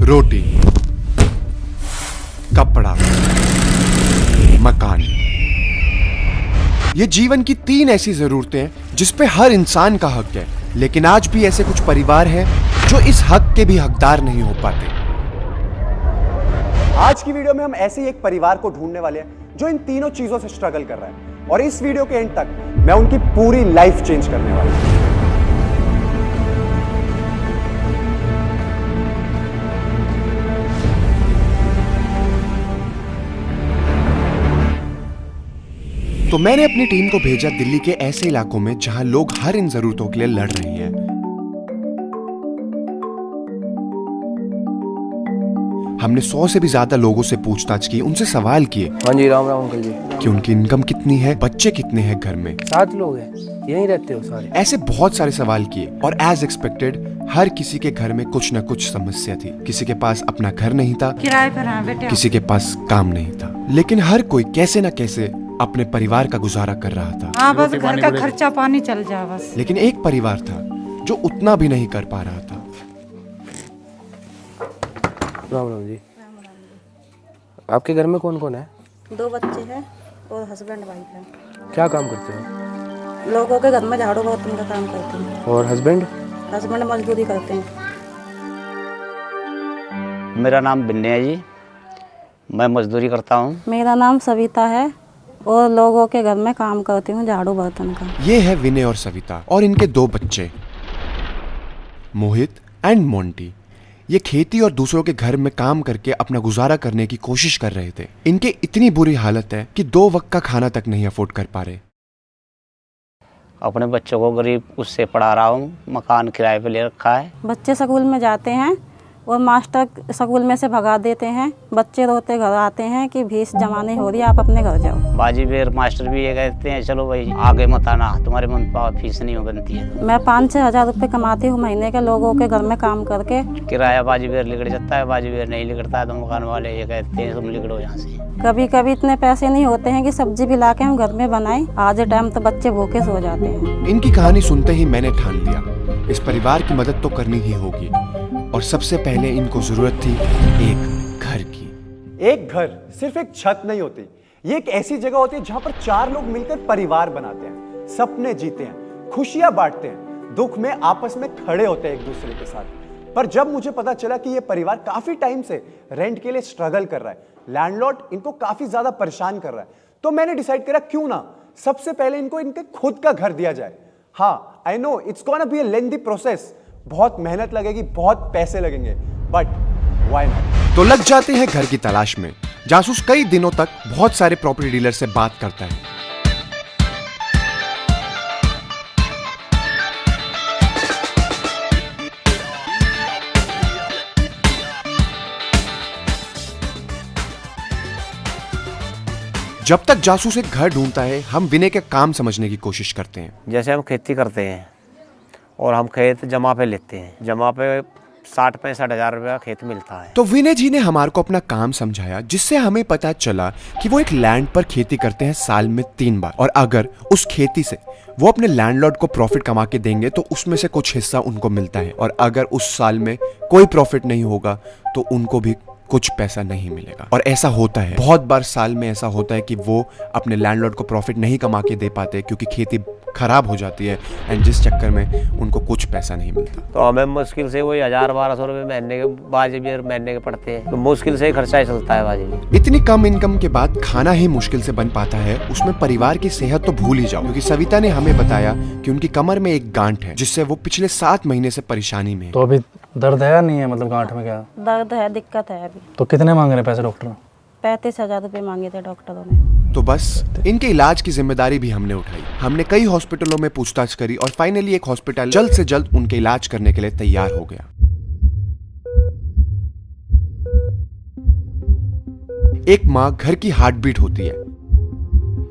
रोटी, कपड़ा, मकान। ये जीवन की 3 ऐसी जरूरतें हैं जिस पे हर इंसान का हक है, लेकिन आज भी ऐसे कुछ परिवार हैं जो इस हक के भी हकदार नहीं हो पाते। आज की वीडियो में हम ऐसे ही एक परिवार को ढूंढने वाले हैं जो इन तीनों चीजों से स्ट्रगल कर रहा है, और इस वीडियो के एंड तक मैं उनकी पूरी लाइफ चेंज करने वाला हूं। तो मैंने अपनी टीम को भेजा दिल्ली के ऐसे इलाकों में जहां लोग हर इन जरूरतों के लिए लड़ रहे हैं। हमने 100 से भी ज्यादा लोगों से पूछताछ की, उनसे सवाल किए। हाँ जी, राम राम अंकल जी। कि उनकी इनकम कितनी है, बच्चे कितने हैं घर में। 7 लोग हैं, यहीं रहते हो सारे। ऐसे बहुत सारे सवाल किए और एज एक्सपेक्टेड हर किसी के घर में कुछ न कुछ समस्या थी। किसी के पास अपना घर नहीं था, किराए पर हैं बेटे, किसी के पास काम नहीं था, लेकिन हर कोई कैसे न कैसे अपने परिवार का गुजारा कर रहा था। हाँ, बस घर का खर्चा पानी चल जा बस। लेकिन एक परिवार था जो उतना भी नहीं कर पा रहा था। राम राम जी। आपके घर में कौन कौन है? 2 बच्चे हैं और हस्बैंड वाइफ है। क्या काम करते हो? लोगों के घर में झाड़ू बर्तन का काम करते हैं। और हस्बैंड? हस्बैंड मजदूरी करते हैं। मेरा नाम बिन्ने है जी, मैं मजदूरी करता हूँ। मेरा नाम सविता है और लोगों के घर में काम करती हूँ झाड़ू बर्तन का। ये है विनय और सविता और इनके 2 बच्चे मोहित एंड मोंटी। ये खेती और दूसरों के घर में काम करके अपना गुजारा करने की कोशिश कर रहे थे। इनके इतनी बुरी हालत है कि 2 वक्त का खाना तक नहीं अफोर्ड कर पा रहे। अपने बच्चों को गरीब उससे पढ़ा रहा हूँ, मकान किराए पे ले रखा है। बच्चे स्कूल में जाते हैं और मास्टर स्कूल में से भगा देते हैं। बच्चे रोते घर आते हैं कि फीस जमा नहीं हो रही, आप अपने घर जाओ। बाजी बेर मास्टर भी ये कहते हैं, चलो भाई आगे मत आना, तुम्हारे मन पर फीस नहीं बनती है। मैं 5-6 हज़ार रुपये कमाती हूँ महीने के, लोगों के घर में काम करके। किराया बाजी बेर लिगड़ जाता है, बाजी बेर नहीं लिगड़ता है तो मकान वाले ये कहते हैं तुम लिगड़ो यहाँ से। कभी कभी इतने पैसे नहीं होते हैं कि सब्जी भी ला के हम घर में बनाएं। आज टाइम तो बच्चे भूखे सो जाते हैं। इनकी कहानी सुनते ही मैंने ठान लिया इस परिवार की मदद तो करनी ही होगी, और सबसे पहले इनको जरूरत थी एक घर की। एक घर सिर्फ एक छत नहीं होती, ये एक ऐसी जगह होती है जहां पर 4 लोग मिलकर परिवार बनाते हैं, सपने जीते हैं, खुशियां बांटते हैं, दुख में आपस में खड़े होते हैं एक दूसरे के साथ। पर जब मुझे पता चला कि ये परिवार काफी टाइम से रेंट के लिए स्ट्रगल कर रहा है, लैंडलॉर्ड इनको काफी ज्यादा परेशान कर रहा है, तो मैंने डिसाइड करा क्यों ना सबसे पहले इनको इनके खुद का घर दिया जाए। हाँ, I know it's gonna be a lengthy process, बहुत मेहनत लगेगी, बहुत पैसे लगेंगे, बट व्हाई नॉट। तो लग जाते हैं घर की तलाश में। जासूस कई दिनों तक बहुत सारे प्रॉपर्टी डीलर से बात करता है। जब तक जासूस एक घर ढूंढता है, हम विनय के काम समझने की कोशिश करते हैं। जैसे हम खेती करते हैं और हम खेत जमा पे लेते हैं, जमा पे 60-65 हज़ार रुपया खेत मिलता है। तो विनय जी ने हमारे को अपना काम समझाया, जिससे हमें पता चला कि वो एक लैंड पर खेती करते हैं साल में 3 बार, और अगर उस खेती से वो अपने लैंडलॉर्ड को प्रॉफिट कमा के देंगे तो उसमें से कुछ हिस्सा उनको मिलता है, और अगर उस साल में कोई प्रॉफिट नहीं होगा तो उनको भी कुछ पैसा नहीं मिलेगा। और ऐसा होता है, बहुत बार साल में ऐसा होता है कि वो अपने लैंडलॉर्ड को प्रॉफिट नहीं कमा के दे पाते क्योंकि खेती खराब हो जाती है, एंड जिस चक्कर में उनको कुछ पैसा नहीं मिलता। तो हमें मुश्किल से वही 1000-1200 रुपये महीने के बाजी भी महीने के पड़ते हैं, तो मुश्किल से ही खर्चा चलता है बाजी। इतनी कम इनकम के बाद खाना ही मुश्किल से बन पाता है, उसमें परिवार की सेहत तो भूल ही जाओ, क्योंकि सविता ने हमें बताया कि उनकी कमर में एक गांठ है जिससे वो पिछले 7 महीने से परेशानी में है। तो अभी दर्द है या नहीं है, मतलब गांठ में क्या दर्द है, दिक्कत है अभी। तो कितने मांग रहे पैसे डॉक्टर? 35 हज़ार रुपये मांगे थे डॉक्टरों ने। तो बस इनके इलाज की जिम्मेदारी भी हमने उठाई। हमने कई हॉस्पिटलों में पूछताछ करी और फाइनली एक हॉस्पिटल जल्द से जल्द उनके इलाज करने के लिए तैयार हो गया। एक माँ घर की हार्ट बीट होती है।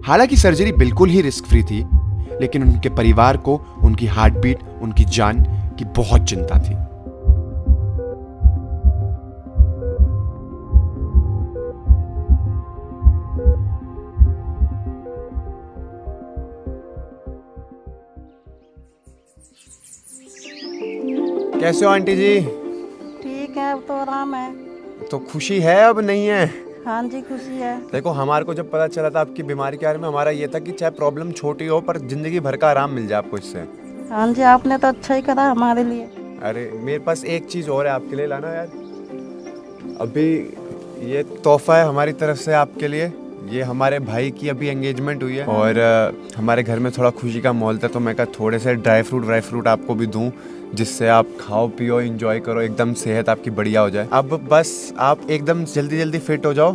हालांकि सर्जरी बिल्कुल ही रिस्क फ्री थी, लेकिन उनके परिवार को उनकी हार्ट बीट, उनकी जान की बहुत चिंता थी। कैसे हो आंटी जी? ठीक है, अब तो आराम काम है। तो खुशी है अब नहीं है? हाँ जी खुशी है। देखो हमारे को जब पता चला था आपकी बीमारी के बारे में, हमारा ये था कि चाहे प्रॉब्लम छोटी हो पर जिंदगी भर का आराम मिल जाए आपको इससे। हाँ जी आपने तो अच्छा ही करा हमारे लिए। अरे मेरे पास एक चीज़ और है आपके लिए, लाना यार। अभी ये तोहफा है हमारी तरफ से आपके लिए। ये हमारे भाई की अभी एंगेजमेंट हुई है और हमारे घर में थोड़ा खुशी का माहौल था, तो मैं कहा थोड़े से ड्राई फ्रूट आपको भी दूं, जिससे आप खाओ पियो एंजॉय करो, एकदम सेहत आपकी बढ़िया हो जाए। अब बस आप एकदम जल्दी फिट हो जाओ,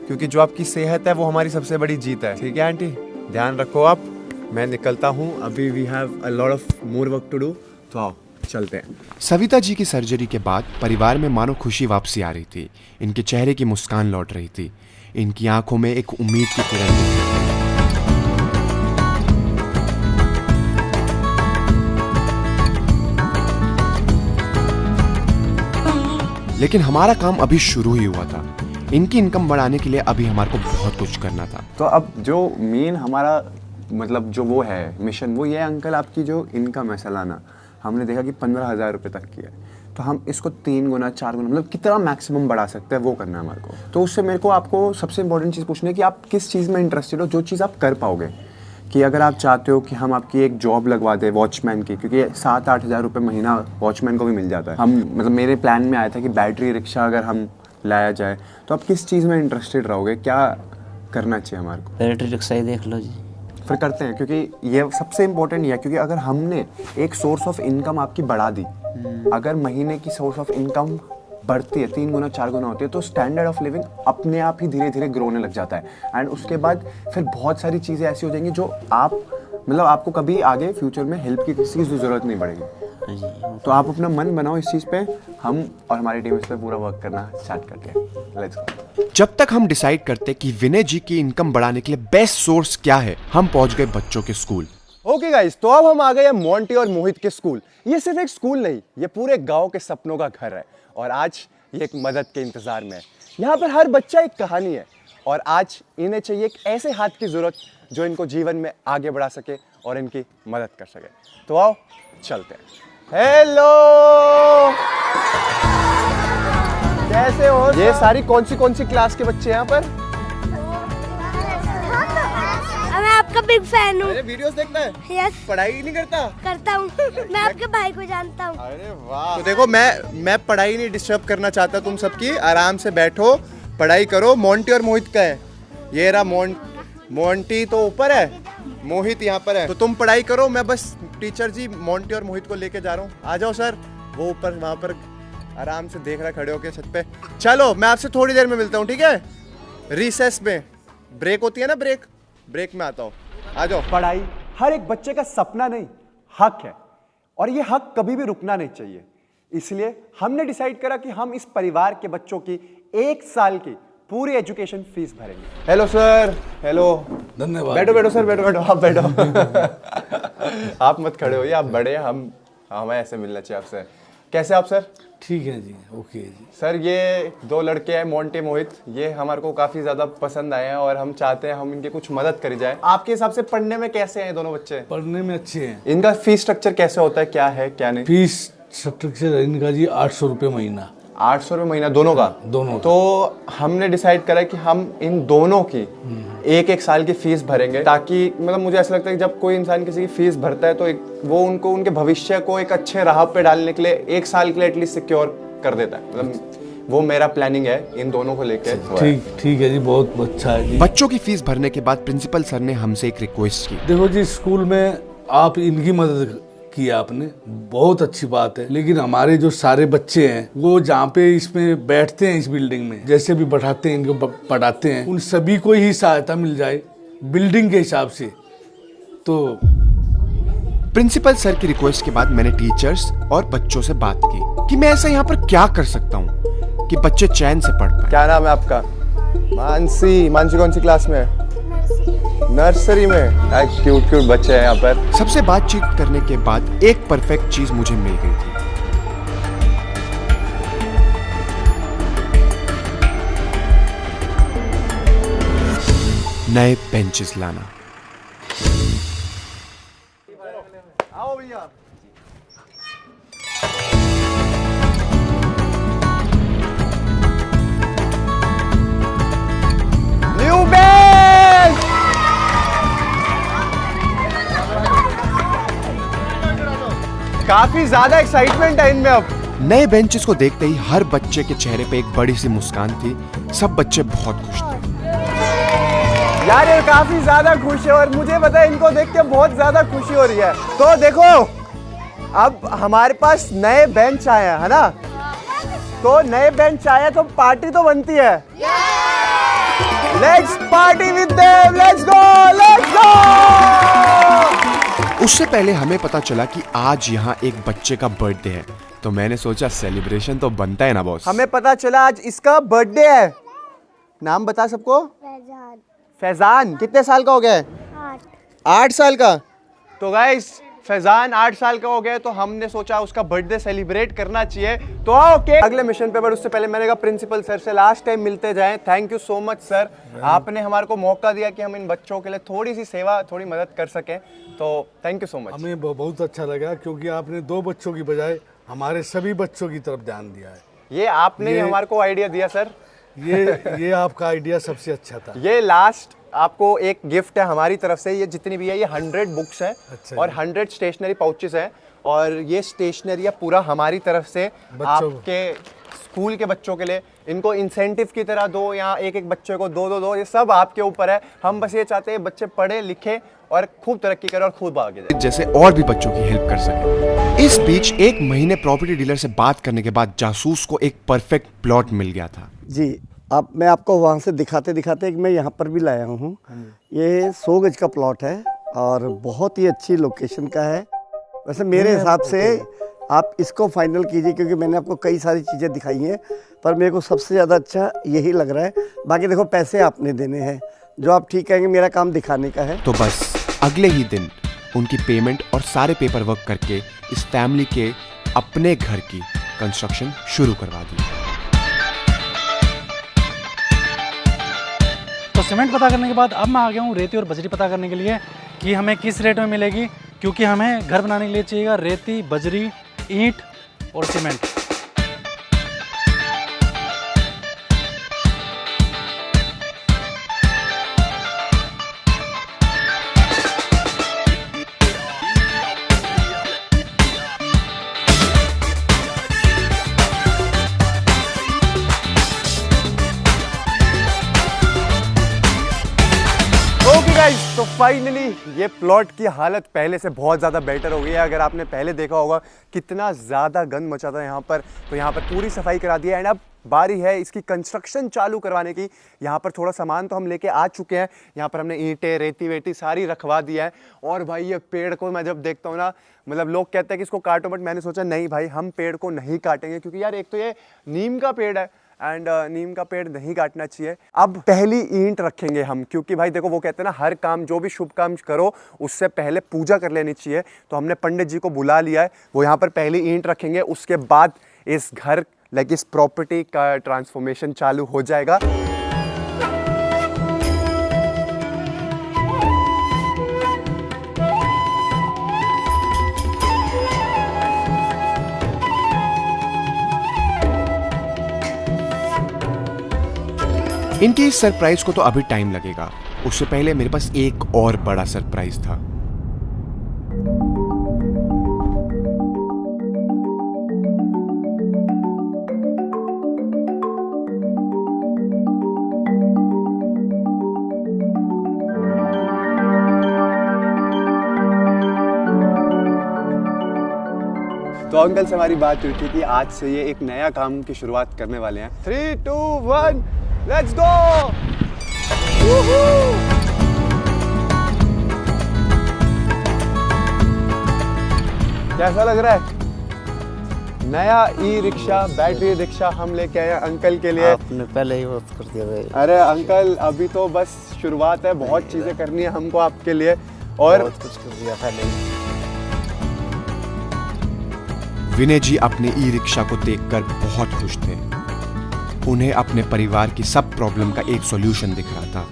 क्योंकि जो आपकी सेहत है वो हमारी सबसे बड़ी जीत है। ठीक है आंटी, ध्यान रखो आप। मैं निकलता हूँ, अभी we have a lot of more work to do, तो आओ चलते हैं। सविता जी की सर्जरी के बाद परिवार में मानो खुशी वापसी आ रही थी। इनके चेहरे की मुस्कान लौट रही थी, इनकी आंखों में एक उम्मीद की किरण दिख रही थी। लेकिन हमारा काम अभी शुरू ही हुआ था। इनकी इनकम बढ़ाने के लिए अभी हमारे को बहुत कुछ करना था। तो अब जो मेन हमारा मतलब जो वो है मिशन, वो ये है अंकल, आपकी जो इनकम है सालाना, हमने देखा कि 15,000 रुपये तक की है। तो हम इसको 3 गुना 4 गुना मतलब कितना मैक्सिमम बढ़ा सकते हैं वो करना है हमारे को। तो उससे मेरे को आपको सबसे इंपॉर्टेंट चीज़ पूछनी है कि आप किस चीज़ में इंटरेस्टेड हो, जो चीज़ आप कर पाओगे। कि अगर आप चाहते हो कि हम आपकी एक जॉब लगवा दें वॉचमैन की, क्योंकि 7-8 हज़ार रुपये महीना वॉचमैन को भी मिल जाता है। हम मतलब मेरे प्लान में आया था कि बैटरी रिक्शा अगर हम लाया जाए, तो आप किस चीज़ में इंटरेस्टेड रहोगे, क्या करना चाहिए हमारे को? बैटरी रिक्शा ही देख लो जी। फिर करते हैं, क्योंकि ये सबसे इम्पोर्टेंट ये है। क्योंकि अगर हमने एक सोर्स ऑफ इनकम आपकी बढ़ा दी, अगर महीने की सोर्स ऑफ इनकम बढ़ती है, 3 गुना 4 गुना होती है, तो स्टैंडर्ड ऑफ लिविंग अपने आप ही धीरे धीरे ग्रो होने लग जाता है। एंड उसके बाद फिर बहुत सारी चीज़ें ऐसी हो जाएंगी जो आप मतलब आपको कभी आगे फ्यूचर में हेल्प की किसी की ज़रूरत नहीं पड़ेगी। तो आप अपना मन बनाओ इस चीज़ पे, हम और हमारी टीम इस पर पूरा वर्क करना स्टार्ट करते हैं। Let's go. जब तक हम डिसाइड करते कि विनय जी की इनकम बढ़ाने के लिए बेस्ट सोर्स क्या है, हम पहुंच गए बच्चों के स्कूल। ओके गाइस, तो अब हम आ गए मोंटी और मोहित के स्कूल। ये सिर्फ एक स्कूल नहीं, ये पूरे गांव के सपनों का घर है। और आज ये एक मदद के इंतजार में है। यहाँ पर हर बच्चा एक कहानी है, और आज इन्हें चाहिए एक ऐसे हाथ की जरूरत जो इनको जीवन में आगे बढ़ा सके और इनकी मदद कर सके। तो आओ चलते हैं। हेलो, कैसे हो? ये सारी कौन सी क्लास के बच्चे हैं यहाँ पर? मैं आपका बिग फैन हूँ। अरे वीडियोस देखता है? यस। पढ़ाई नहीं करता? करता हूँ। मैं आपके भाई को जानता हूँ। अरे वाह। तो देखो मैं पढ़ाई नहीं डिस्टर्ब करना चाहता तुम सबकी, आराम से बैठो पढ़ाई करो। मोंटी और मोहित का है, ये रहा मोंटी तो ऊपर है, मोहित यहाँ पर है। तो तुम पढ़ाई करो, मैं बस टीचर जी मोंटी और मोहित को लेके जा रहा हूँ। आ जाओ सर, वो ऊपर वहाँ पर आराम से देख रहा खड़े होके छत पे। चलो मैं आपसे थोड़ी देर में मिलता हूँ, ठीक है? रिसेस में ब्रेक होती है ना, ब्रेक में आता हूँ, आ जाओ। पढ़ाई हर एक बच्चे का सपना नहीं, हक है, और ये हक कभी भी रुकना नहीं चाहिए। इसलिए हमने डिसाइड करा कि हम इस परिवार के बच्चों की 1 साल की पूरी एजुकेशन फीस भरेंगे। Hello sir. हेलो, धन्यवाद। बैठो सर, बैठो आप बैठो। आप मत खड़े होइए, आप बड़े हैं, हमें ऐसे मिलना चाहिए आपसे। कैसे आप सर? ठीक है जी, ओके जी। सर ये 2 लड़के हैं मोंटी मोहित, ये हमारे को काफी ज्यादा पसंद आए हैं और हम चाहते हैं हम इनकी कुछ मदद करी जाए। आपके हिसाब से पढ़ने में कैसे हैं ये दोनों बच्चे? पढ़ने में अच्छे हैं। इनका फीस स्ट्रक्चर कैसे होता है, क्या है क्या नहीं? फीस स्ट्रक्चर इनका जी 800 रुपये महीना। 800 रुपये महीना दोनों का? दोनों। तो हमने डिसाइड करा कि हम इन दोनों की 1-1 साल की फीस भरेंगे, ताकि मतलब मुझे ऐसा लगता है कि जब कोई इंसान किसी की फीस भरता है तो वो उनको उनके भविष्य को एक अच्छे राह पे डालने के लिए 1 साल के लिए एटलीस्ट सिक्योर कर देता है। मतलब वो मेरा प्लानिंग है इन दोनों को लेकर। ठीक है जी, बहुत अच्छा है जी। बच्चों की फीस भरने के बाद प्रिंसिपल सर ने हमसे एक रिक्वेस्ट की। देखो जी, स्कूल में आप इनकी मदद की आपने, बहुत अच्छी बात है, लेकिन हमारे जो सारे बच्चे हैं वो जहाँ पे इसमें बैठते हैं, इस बिल्डिंग में जैसे भी बैठाते हैं, इनको पढ़ाते हैं, उन सभी को ही सहायता मिल जाए बिल्डिंग के हिसाब से। तो प्रिंसिपल सर की रिक्वेस्ट के बाद मैंने टीचर्स और बच्चों से बात की कि मैं ऐसा यहाँ पर क्या कर सकता हूँ कि बच्चे चैन से पढ़ पाए। क्या नाम है आपका? मानसी कौन सी क्लास में है? नर्सरी में। क्यूट बच्चे हैं यहाँ पर। सबसे बातचीत करने के बाद एक परफेक्ट चीज मुझे मिल गई थी। नए बेंचेस लाना। आओ भैया। काफी ज्यादा एक्साइटमेंट है इनमें अब। नए बेंचेस को देखते ही हर बच्चे के चेहरे पे एक बड़ी सी मुस्कान थी। सब बच्चे बहुत खुश थे। यार ये काफी ज्यादा खुश है और मुझे पता है इनको देख के बहुत ज्यादा खुशी हो रही है। तो देखो अब हमारे पास नए बेंच आए हैं, है ना? तो नए बेंच आए तो पार्टी तो बनती है। Let's party with them, let's go, let's go. उससे पहले हमें पता चला कि आज यहाँ एक बच्चे का बर्थडे है, तो मैंने सोचा सेलिब्रेशन तो बनता है ना बॉस। हमें पता चला आज इसका बर्थडे है। नाम बता सबको। फैजान। फैजान कितने साल का हो गया है? 8 साल का। तो गाइस फैजान 8 साल का हो गया, तो हमने सोचा उसका बर्थडे सेलिब्रेट करना चाहिए। तो आओ केक अगले मिशन पे। बट उससे पहले मैंने कहा प्रिंसिपल सर से लास्ट टाइम मिलते जाएं। Thank you so much sir, आपने हमारे को मौका दिया कि हम इन बच्चों के लिए थोड़ी सी सेवा, थोड़ी मदद कर सकें। तो थैंक यू सो मच। हमें बहुत अच्छा लगा क्योंकि आपने 2 बच्चों की बजाय हमारे सभी बच्चों की तरफ ध्यान दिया है। ये आपने हमारे को आइडिया दिया सर। ये आपका आइडिया सबसे अच्छा था। ये लास्ट आपको एक गिफ्ट है हमारी तरफ से। ये जितनी भी है ये 100 बुक्स है और 100 स्टेशनरी पाउचेस है। और ये स्टेशनरी पूरा हमारी तरफ से आपके स्कूल के बच्चों के लिए। इनको इंसेंटिव की तरह दो, या एक एक बच्चे को दो, ये सब आपके ऊपर है। हम बस ये चाहते हैं बच्चे पढ़े लिखे और खूब तरक्की करें और खूब आगे जाए, जैसे और भी बच्चों की हेल्प कर सके। इस बीच 1 महीने प्रॉपर्टी डीलर से बात करने के बाद जासूस को एक परफेक्ट प्लॉट मिल गया था। जी अब मैं आपको वहाँ से दिखाते दिखाते मैं यहाँ पर भी लाया हूँ। ये 100 गज का प्लॉट है और बहुत ही अच्छी लोकेशन का है। वैसे मेरे हिसाब से आप इसको फाइनल कीजिए, क्योंकि मैंने आपको कई सारी चीज़ें दिखाई हैं पर मेरे को सबसे ज़्यादा अच्छा यही लग रहा है। बाकी देखो पैसे आपने देने हैं, जो आप ठीक कहेंगे, मेरा काम दिखाने का है। तो बस अगले ही दिन उनकी पेमेंट और सारे पेपर वर्क करके इस फैमिली के अपने घर की कंस्ट्रक्शन शुरू करवा दी। तो सीमेंट पता करने के बाद अब मैं आ गया हूँ रेती और बजरी पता करने के लिए कि हमें किस रेट में मिलेगी, क्योंकि हमें घर बनाने के लिए चाहिएगा रेती, बजरी, ईंट और सीमेंट। तो फाइनली ये प्लॉट की हालत पहले से बहुत ज़्यादा बेटर हो गई है। अगर आपने पहले देखा होगा कितना ज़्यादा गंद मचा था यहाँ पर, तो यहाँ पर पूरी सफाई करा दी है। एंड अब बारी है इसकी कंस्ट्रक्शन चालू करवाने की। यहाँ पर थोड़ा सामान तो हम लेके आ चुके हैं। यहाँ पर हमने ईंटें, रेती वेती सारी रखवा दिया है। और भाई ये पेड़ को मैं जब देखता हूँ ना, मतलब लोग कहते हैं कि इसको काटो, बट मैंने सोचा नहीं भाई, हम पेड़ को नहीं काटेंगे, क्योंकि यार एक तो ये नीम का पेड़ है एंड नीम का पेड़ नहीं काटना चाहिए। अब पहली ईंट रखेंगे हम, क्योंकि भाई देखो वो कहते हैं ना, हर काम, जो भी शुभ काम करो उससे पहले पूजा कर लेनी चाहिए। तो हमने पंडित जी को बुला लिया है, वो यहाँ पर पहली ईंट रखेंगे। उसके बाद इस घर, लाइक इस प्रॉपर्टी का ट्रांसफॉर्मेशन चालू हो जाएगा। इनकी इस सरप्राइज को तो अभी टाइम लगेगा, उससे पहले मेरे पास एक और बड़ा सरप्राइज था। तो अंकल से हमारी बात हुई थी कि आज से ये एक नया काम की शुरुआत करने वाले हैं। 3, 2, 1 लेट्स गो। कैसा लग रहा है? नया ई रिक्शा, बैटरी रिक्शा हम लेके आए अंकल के लिए। आपने पहले ही बात कर दिया भाई। अरे अंकल अभी तो बस शुरुआत है, बहुत चीजें करनी है हमको आपके लिए और बहुत कुछ कर दिया पहले ही। विनय जी अपने ई रिक्शा को देखकर बहुत खुश थे। उन्हें अपने परिवार की सब प्रॉब्लम का एक सॉल्यूशन दिख रहा था,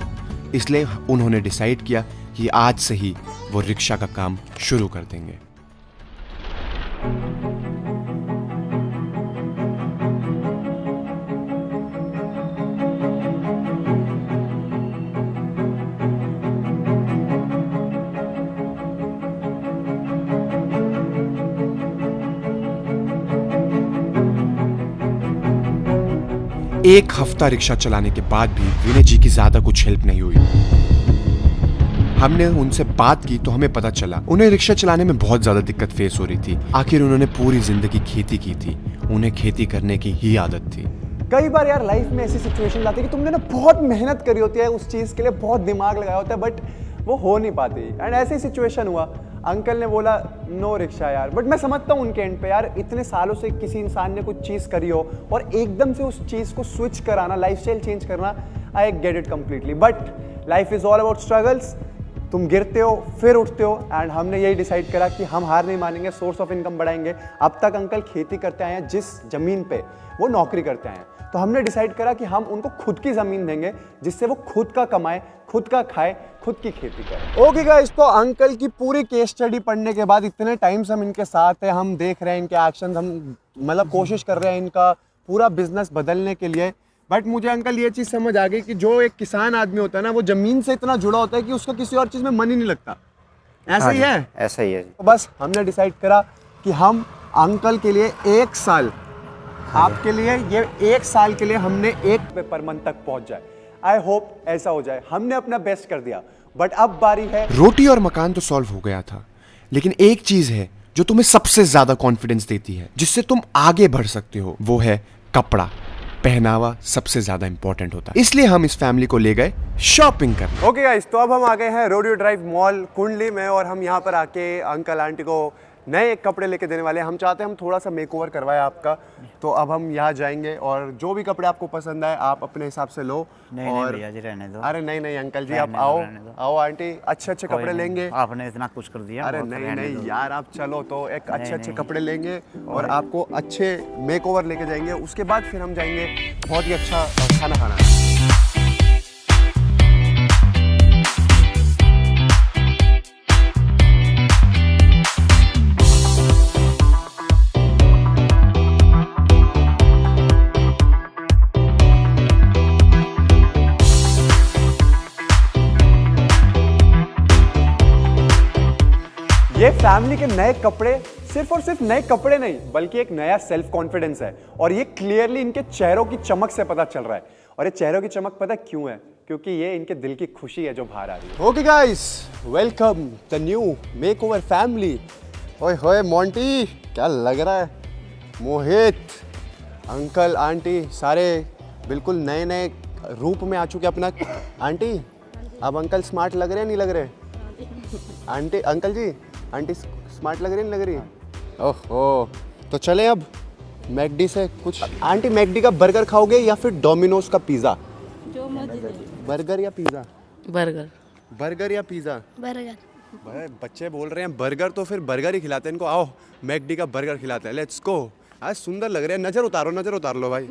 इसलिए उन्होंने डिसाइड किया कि आज से ही वो रिक्शा का काम शुरू कर देंगे। एक हफ्ता रिक्शा चलाने के बाद भी विनय जी की ज्यादा कुछ हेल्प नहीं हुई। हमने उनसे बात की तो हमें पता चला उन्हें रिक्शा चलाने में बहुत ज्यादा दिक्कत फेस हो रही थी। आखिर उन्होंने पूरी जिंदगी खेती की थी, उन्हें खेती करने की ही आदत थी। कई बार यार लाइफ में ऐसी सिचुएशन आती है कि तुमने ना बहुत मेहनत करी होती है उस चीज के लिए, बहुत दिमाग लगाया होता है, बट वो हो नहीं पाती। एंड ऐसी सिचुएशन हुआ, अंकल ने बोला नो रिक्शा यार। बट मैं समझता हूँ उनके एंड पे यार, इतने सालों से किसी इंसान ने कुछ चीज़ करी हो और एकदम से उस चीज़ को स्विच कराना, लाइफस्टाइल चेंज करना, I get it completely. But life is all about struggles. तुम गिरते हो फिर उठते हो, एंड हमने यही डिसाइड करा कि हम हार नहीं मानेंगे, सोर्स ऑफ इनकम बढ़ाएंगे। अब तक अंकल खेती करते आए हैं, जिस जमीन पे वो नौकरी करते आए हैं, तो हमने डिसाइड करा कि हम उनको खुद की जमीन देंगे जिससे वो खुद का कमाए, खुद का खाए, खुद की खेती करें। ओके गाइस, तो अंकल की पूरी केस स्टडी पढ़ने के बाद, इतने टाइम से हम इनके साथ हैं, हम देख रहे हैं इनके एक्शंस, हम मतलब कोशिश कर रहे हैं इनका पूरा बिजनेस बदलने के लिए। बट मुझे अंकल ये चीज़ समझ आ गई कि जो एक किसान आदमी होता है ना, वो जमीन से इतना जुड़ा होता है कि उसका किसी और चीज़ में मन ही नहीं लगता। ऐसा ही है? ऐसा ही है। तो बस हमने डिसाइड करा कि हम अंकल के लिए 1 साल, आपके लिए ये 1 साल के लिए हमने 1 पर मंथ तक पहुंच जाए। आई होप ऐसा हो जाए। हमने अपना बेस्ट कर दिया, बट अब बारी है। रोटी और मकान तो सॉल्व हो गया था, लेकिन एक चीज है जो तुम्हें सबसे ज्यादा कॉन्फिडेंस देती है, जिससे तुम आगे बढ़ सकते हो, वो है कपड़ा। पहनावा सबसे ज्यादा इंपॉर्टेंट होता है, इसलिए हम इस फैमिली को ले गए शॉपिंग करने। ओके गाइस, तो अब हम आ गए हैं रोडियो ड्राइव मॉल कुंडली में, और हम यहाँ पर आके अंकल आंटी को नए कपड़े लेके देने वाले हैं। हम चाहते हैं हम थोड़ा सा मेकओवर करवाएं आपका, तो अब हम यहाँ जाएंगे और जो भी कपड़े आपको पसंद आए आप अपने हिसाब से लो। नहीं और भैया जी रहने दो। अरे नहीं अंकल जी, आप आओ आओ आंटी, अच्छे अच्छे कपड़े लेंगे। आपने इतना कुछ कर दिया। अरे नहीं यार, आप चलो तो एक अच्छे कपड़े लेंगे और आपको अच्छे मेकओवर लेके जाएंगे। उसके बाद फिर हम जाएंगे बहुत ही अच्छा खाना खाना। ये फैमिली के नए कपड़े सिर्फ और सिर्फ नए कपड़े नहीं, बल्कि एक नया सेल्फ कॉन्फिडेंस है, और ये क्लियरली इनके चेहरों की चमक से पता चल रहा है। और ये चेहरों की चमक पता क्यों है? क्योंकि ये इनके दिल की खुशी है जो बाहर आ रही है। Okay guys, welcome the new makeover family. ओए होए मोंटी, क्या लग रहा है? मोहित, अंकल आंटी सारे बिल्कुल नए नए रूप में आ चुके अपना। आंटी, अब अंकल स्मार्ट लग रहे हैं नहीं लग रहे? आंटी, अंकल जी, आंटी स्मार्ट लग रही नहीं लग रही? ओहो, तो चले अब मैकडी से कुछ। आंटी, मैकडी का बर्गर खाओगे या फिर डोमिनोज का पिज़्ज़ा? जो मर्जी। बर्गर या पिज़्ज़ा? बर्गर। बर्गर या पिज़्ज़ा? बर्गर। बच्चे बोल रहे हैं बर्गर, तो फिर बर्गर ही खिलाते हैं इनको। आओ मैकडी का बर्गर खिलाते हैं, लेट्स गो। आज सुंदर लग रहे हैं, नजर उतार लो भाई।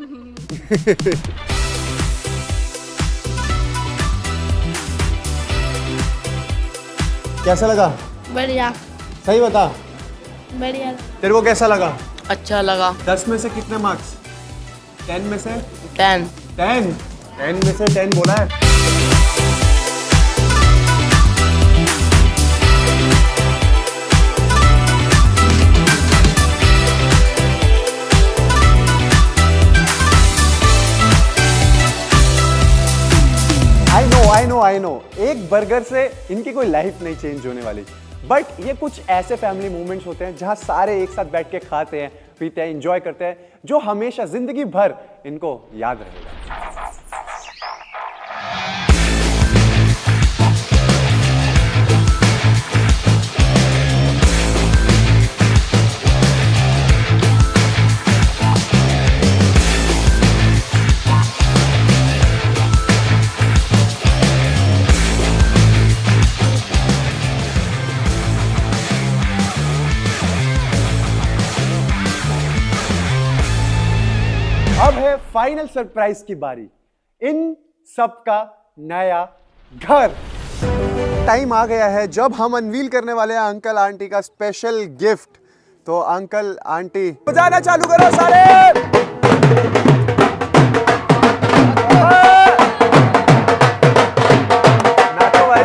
कैसा लगा? बढ़िया। सही बता। बढ़िया। तेरे को कैसा लगा? अच्छा लगा। 10 में से कितने मार्क्स? 10 में से 10। 10 में से 10 बोला है। आई नो एक बर्गर से इनकी कोई लाइफ नहीं चेंज होने वाली, बट ये कुछ ऐसे फैमिली मोमेंट्स होते हैं जहां सारे एक साथ बैठ के खाते हैं, पीते हैं, एंजॉय करते हैं, जो हमेशा जिंदगी भर इनको याद रहेगा। अब है फाइनल सरप्राइज की बारी, इन सबका नया घर। टाइम आ गया है जब हम अनवील करने वाले हैं अंकल आंटी का स्पेशल गिफ्ट। तो अंकल आंटी बजाना चालू करो सारे। नाचो भाई।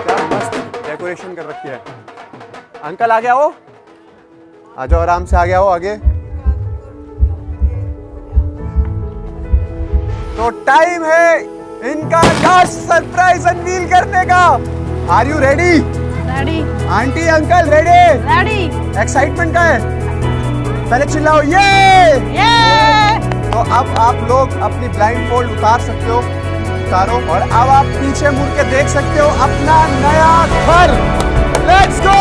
क्या मस्त डेकोरेशन कर रखी है। अंकल आ गया हो, आ जाओ, आराम से आगे आओ, आगे। तो टाइम है इनका लास्ट सरप्राइज अनवील करने का। Are you ready? Ready. Aunty uncle ready? Ready. Excitement का है? पहले चिल्लाओ ये। तो अब आप लोग अपनी ब्लाइंड फोल्ड उतार सकते हो, उतारो, और अब आप पीछे मुड़ के देख सकते हो अपना नया घर। Let's go.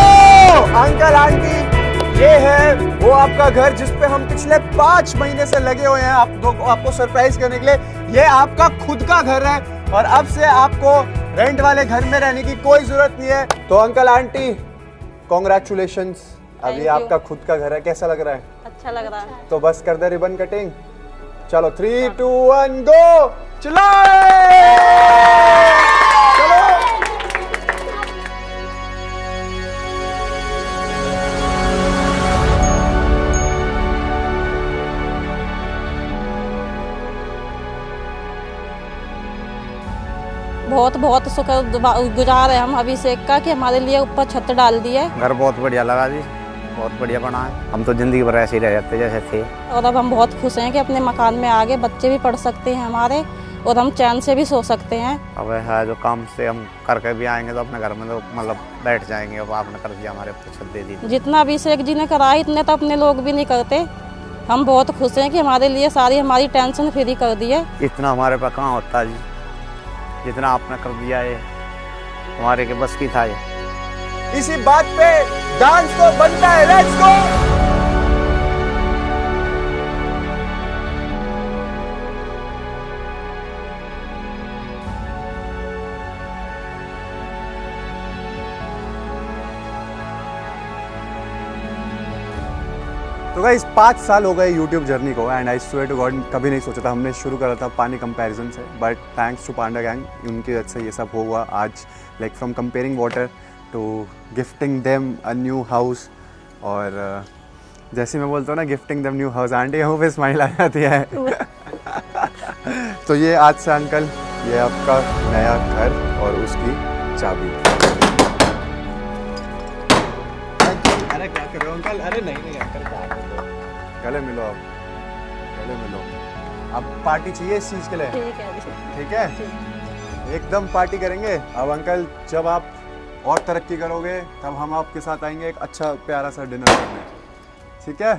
अंकल आंटी, ये है वो आपका घर जिस पे हम पिछले 5 महीने से लगे हुए हैं आपको सरप्राइज करने के लिए। ये आपका खुद का घर है और अब से आपको रेंट वाले घर में रहने की कोई जरूरत नहीं है। तो अंकल आंटी, कॉन्ग्रेचुलेशंस, अभी आपका खुद का घर है। कैसा लग रहा है? अच्छा लग रहा है। तो बस कर दे रिबन कटिंग। चलो 3, 2, 1 गो। चलो। बहुत बहुत शुक्रगुजार है हम अभिषेक का कि हमारे लिए ऊपर छत डाल दी है। घर बहुत बढ़िया लगा जी, बहुत बढ़िया बना है। हम तो जिंदगी भर ऐसे ही रह जाते जैसे थे, और अब हम बहुत खुश हैं कि अपने मकान में आगे बच्चे भी पढ़ सकते हैं हमारे, और हम चैन से भी सो सकते हैं। अब है जो काम से हम करके भी आएंगे तो अपने घर में तो मतलब बैठ जाएंगे। अब आपने कर दिया, हमारे को छत दे दी। जितना अभिषेक जी ने करा है इतने तो अपने लोग भी नहीं करते। हम बहुत खुश हैं कि हमारे लिए सारी हमारी टेंशन फ्री कर दी है। इतना हमारे पास कहाँ होता जी, जितना आपने कर दिया है हमारे के बस की था। ये इसी बात पे डांस तो बनता है। Let's go. तो गाइस 5 साल हो गए YouTube जर्नी को, and I swear to God कभी नहीं सोचा था। हमने शुरू करा था पानी कंपैरिजन से, but thanks to panda gang, उनकी वजह से ये सब हुआ आज। Like from comparing water to gifting them a new house. और जैसे मैं बोलता हूँ ना, gifting them new house, aunty यहाँ पे स्माइल आ जाती है। तो ये आज से अंकल, ये आपका नया घर और उसकी चाबी। अरे क्या कर रहे हो अंकल? अरे नहीं अंकल, गले मिलो आप, गले मिलो। अब पार्टी चाहिए इस चीज़ के लिए? ठीक है, एकदम पार्टी करेंगे। अब अंकल जब आप और तरक्की करोगे तब हम आपके साथ आएंगे एक अच्छा प्यारा सा डिनर करने, ठीक है?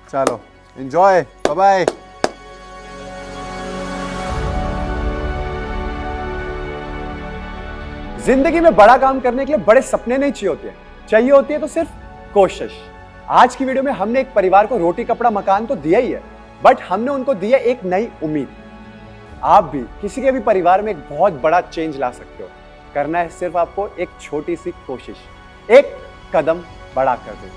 चलो एंजॉय, बाय बाय। जिंदगी में बड़ा काम करने के लिए बड़े सपने नहीं चाहिए होती है तो सिर्फ कोशिश। आज की वीडियो में हमने एक परिवार को रोटी कपड़ा मकान तो दिया ही है, बट हमने उनको दिया एक नई उम्मीद। आप भी किसी के भी परिवार में एक बहुत बड़ा चेंज ला सकते हो। करना है सिर्फ आपको एक छोटी सी कोशिश, एक कदम बढ़ा कर दो।